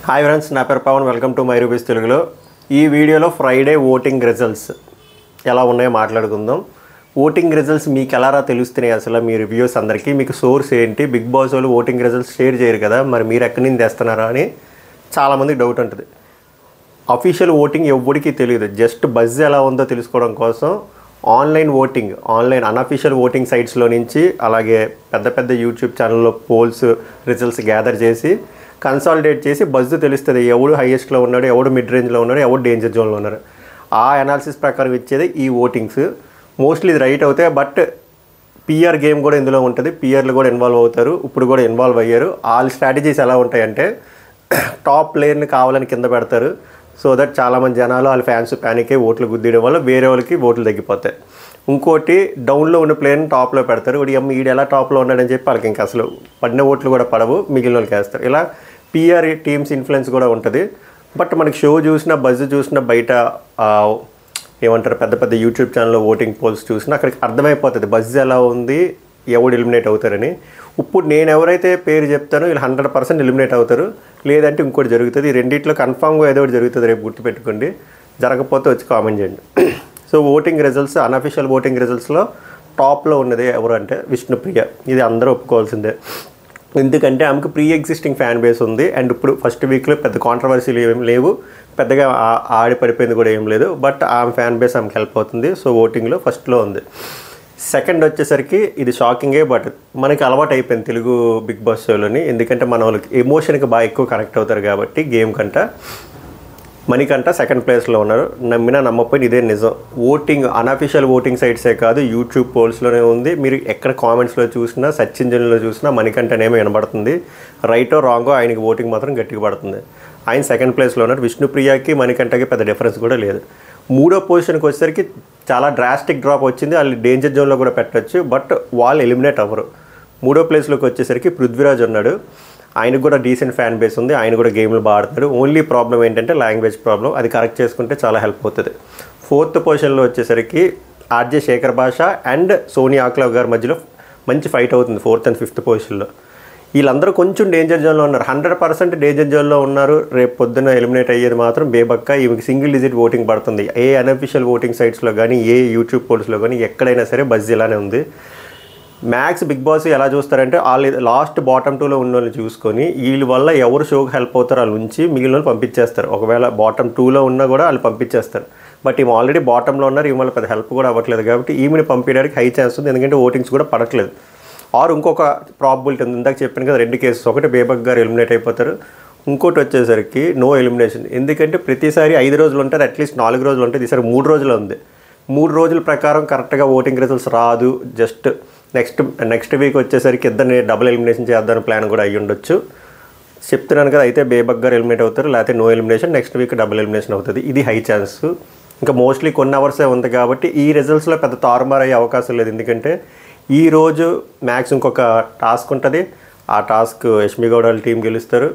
Hi friends, నా పేరు Pavan. Welcome to my rupees తెలుగులో. ఈ వీడియోలో ఫ్రైడే ఓటింగ్ రిజల్ట్స్ ఎలా ఉన్నాయో మాట్లాడుకుందాం. ఓటింగ్ రిజల్ట్స్ మీకు ఎలారా తెలుస్తున్నాయి, అసలు మీ రివ్యూస్ అందరికీ మీకు సోర్స్ ఏంటి? బిగ్ బాస్ వాళ్ళు ఓటింగ్ రిజల్ట్స్ షేర్ చేయరు కదా, మరి మీరు ఎక్కడి నుంచి తెస్తున్నారా అని చాలామందికి డౌట్ ఉంటుంది. అఫీషియల్ ఓటింగ్ ఎవ్వడికి తెలియదు. జస్ట్ బజ్ ఎలా ఉందో తెలుసుకోవడం కోసం online voting, online unofficial voting సైట్స్లో నుంచి, అలాగే పెద్ద పెద్ద యూట్యూబ్ ఛానల్లో పోల్స్ రిజల్ట్స్ గ్యాదర్ చేసి కన్సాలిడేట్ చేసి బజ్ తెలుస్తుంది. ఎవడు హైయెస్ట్లో ఉన్నాడు, ఎవడు మిడ్ రేంజ్లో ఉన్నాడు, ఎవడు డేంజర్ జోన్లో ఉన్నారు. ఆ అనాలిసిస్ ప్రకారం ఇచ్చేది ఈ ఓటింగ్స్. మోస్ట్లీ ఇది రైట్ అవుతాయి, బట్ పిఆర్ గేమ్ కూడా ఇందులో ఉంటుంది. పిఆర్లు కూడా ఇన్వాల్వ్ అవుతారు, ఇప్పుడు కూడా ఇన్వాల్వ్ అయ్యారు. వాళ్ళ స్ట్రాటజీస్ ఎలా ఉంటాయంటే టాప్ ప్లేయర్ని కావాలని కింద పెడతారు. సో దట్ చాలామంది జనాలు వాళ్ళ ఫ్యాన్స్ ప్యానిక్ అయ్యి ఓట్లు గుద్దీయడం వల్ల వేరే వాళ్ళకి ఓట్లు తగ్గిపోతాయి. ఇంకోటి డౌన్లో ఉన్న ప్లేయర్ని టాప్లో పెడతారు. ఈడు ఎలా టాప్లో ఉన్నాడని చెప్పి వాళ్ళకి ఇంకా అసలు పడిన ఓట్లు కూడా పడవు, మిగిలిన వాళ్ళకి వేస్తారు. ఇలా పిఆర్ టీమ్స్ ఇన్ఫ్లుయెన్స్ కూడా ఉంటుంది. బట్ మనకి షో చూసినా, బజ్ చూసినా, బయట ఏమంటారు పెద్ద పెద్ద యూట్యూబ్ ఛానల్లో ఓటింగ్ పోల్స్ చూసినా అక్కడికి అర్థమైపోతుంది బజ్ ఎలా ఉంది, ఎవడు ఎలిమినేట్ అవుతారని. ఇప్పుడు నేను ఎవరైతే పేరు చెప్తానో వీళ్ళు 100% ఎలిమినేట్ అవుతారు, లేదంటే ఇంకోటి జరుగుతుంది. ఈ రెండిట్లో కన్ఫామ్గా ఏదో ఒకటి జరుగుతుంది. రేపు గుర్తుపెట్టుకోండి. జరగకపోతే వచ్చి కామెంట్ చేయండి. So voting results, unofficial voting రిజల్ట్స్లో టాప్లో ఉన్నది ఎవరు అంటే విష్ణుప్రియ. ఇది అందరూ ఒప్పుకోవాల్సిందే. ఎందుకంటే ఆమెకు ప్రీ ఎగ్జిస్టింగ్ ఫ్యాన్ బేస్ ఉంది. అండ్ ఇప్పుడు ఫస్ట్ వీక్లో పెద్ద కాంట్రవర్సీలు ఏం లేవు, పెద్దగా ఆడి పడిపోయింది కూడా ఏం లేదు. బట్ ఆమె ఫ్యాన్ బేస్ ఆమెకి హెల్ప్ అవుతుంది. సో ఓటింగ్లో ఫస్ట్లో ఉంది. సెకండ్ వచ్చేసరికి ఇది షాకింగే, బట్ మనకి అలవాటు అయిపోయింది తెలుగు బిగ్ బాస్ షోలోని. ఎందుకంటే మన వాళ్ళకి ఎమోషన్కి బాగా ఎక్కువ కనెక్ట్ అవుతారు కాబట్టి గేమ్ కంట. మణికంట సెకండ్ ప్లేస్లో ఉన్నారు. నమ్మినా నమ్మకపోయినా ఇదే నిజం. ఓటింగ్ అన్అఫీషియల్ ఓటింగ్ సైట్సే కాదు, యూట్యూబ్ పోల్స్లోనే ఉంది. మీరు ఎక్కడ కామెంట్స్లో చూసినా, సెర్చ్ ఇంజిన్లో చూసినా మణికంటనేమో వినబడుతుంది. రైటో రాంగో ఆయనకి ఓటింగ్ మాత్రం గట్టిగా పడుతుంది. ఆయన సెకండ్ ప్లేస్లో ఉన్నారు. విష్ణుప్రియకి మణికంటకి పెద్ద డిఫరెన్స్ కూడా లేదు. మూడో పొజిషన్కి వచ్చేసరికి చాలా డ్రాస్టిక్ డ్రాప్ వచ్చింది. వాళ్ళు డేంజర్ జోన్లో కూడా పెట్టచ్చు, బట్ వాళ్ళు ఎలిమినేట్ అవ్వరు. మూడో ప్లేస్లోకి వచ్చేసరికి పృథ్వీరాజ్ ఉన్నాడు. ఆయనకు కూడా డీసెంట్ ఫ్యాన్ బేస్ ఉంది. ఆయన కూడా గేమ్లు బాగా ఆడుతున్నాడు. ఓన్లీ ప్రాబ్లం ఏంటంటే లాంగ్వేజ్ ప్రాబ్లం. అది కరెక్ట్ చేసుకుంటే చాలా హెల్ప్ అవుతుంది. ఫోర్త్ పొజిషన్లో వచ్చేసరికి ఆర్జే శేఖర్ భాష అండ్ సోనియా ఆక్లవ్ గారి మధ్యలో మంచి ఫైట్ అవుతుంది 4th and 5th పొజిషన్లో. వీళ్ళందరూ కొంచెం డేంజర్ జోన్లో ఉన్నారు. 100% డేంజర్ జోన్లో ఉన్నారు. రేపు పొద్దున్న ఎలిమినేట్ అయ్యేది మాత్రం బేబక్క. ఈమెకి సింగిల్ డిజిట్ ఓటింగ్ పడుతుంది. ఏ అన్అఫీషియల్ ఓటింగ్ సైట్స్లో కానీ, ఏ యూట్యూబ్ పోల్స్లో కానీ ఎక్కడైనా సరే బజ్ ఇలానే ఉంది. మ్యాక్స్ బిగ్ బాస్ ఎలా చూస్తారంటే వాళ్ళు లాస్ట్ బాటమ్ 2లో ఉన్న వాళ్ళని చూసుకొని వీళ్ళ వల్ల ఎవరు షోకి హెల్ప్ అవుతారో వాళ్ళ నుంచి మిగిలిన వాళ్ళు పంపించేస్తారు. ఒకవేళ బాటమ్ 2లో ఉన్నా కూడా వాళ్ళు పంపించేస్తారు. బట్ ఈమె ఆల్రెడీ బాటంలో ఉన్నారు, ఈమె వల్ల పెద్ద హెల్ప్ కూడా అవ్వట్లేదు కాబట్టి ఈమెని పంపించడానికి హై ఛాన్స్ ఉంది. ఎందుకంటే ఓటింగ్స్ కూడా పడట్లేదు. ఆర్ ఇంకొక ప్రాబిలిటీ ఉంది. ఇందాక చెప్పాను కదా 2 కేసెస్. ఒకటి బేబక్ గారు ఎలిమినేట్ అయిపోతారు, ఇంకోటి వచ్చేసరికి నో ఎలిమినేషన్. ఎందుకంటే ప్రతిసారి 5 రోజులు ఉంటారు, అట్లీస్ట్ 4 రోజులు ఉంటుంది. ఈసారి 3 రోజులు ఉంది. 3 రోజుల ప్రకారం కరెక్ట్గా ఓటింగ్ రిజల్ట్స్ రాదు. జస్ట్ నెక్స్ట్ వీక్ వచ్చేసరికి ఇద్దరిని డబుల్ ఎలిమినేషన్ చేద్దాని ప్లాన్ కూడా అయ్యి ఉండొచ్చు. చెప్తున్నాను కదా, అయితే బేబక్ గారు ఎలిమినేట్ అవుతారు, లేకపోతే no elimination. Next week double elimination అవుతుంది. ఇది హై ఛాన్స్. ఇంకా మోస్ట్లీ కొన్ని అవర్సే ఉంది కాబట్టి ఈ రిజల్ట్స్లో పెద్ద తారుమారు అయ్యే అవకాశం లేదు. ఎందుకంటే ఈరోజు మ్యాక్స్ ఇంకొక టాస్క్ ఉంటుంది. ఆ టాస్క్ యష్మి గౌడ్ వాళ్ళ టీం గెలుస్తారు.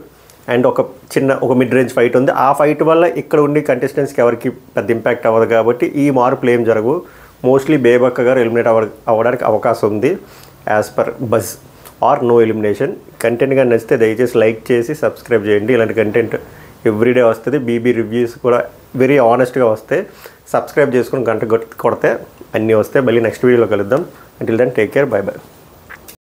అండ్ ఒక మిడ్ రేంజ్ ఫైట్ ఉంది. ఆ ఫైట్ వల్ల ఇక్కడ ఉండి కంటెస్టెంట్స్కి ఎవరికి పెద్ద ఇంపాక్ట్ అవ్వదు కాబట్టి ఈ మార్పులు ఏం జరగవు. మోస్ట్లీ బేబక్క గారు ఎలిమినేట్ అవ్వడానికి అవకాశం ఉంది as per buzz or no elimination. కంటెంట్గా నచ్చితే దయచేసి లైక్ చేసి సబ్స్క్రైబ్ చేయండి. ఇలాంటి కంటెంట్ ఎవ్రీడే వస్తుంది. బీబీ రివ్యూస్ కూడా వెరీ ఆనెస్ట్గా వస్తాయి. సబ్స్క్రైబ్ చేసుకుని గంట కొడితే అన్నీ వస్తాయి. మళ్ళీ నెక్స్ట్ వీడియోలో కలుద్దాం. Until then, take care. Bye bye.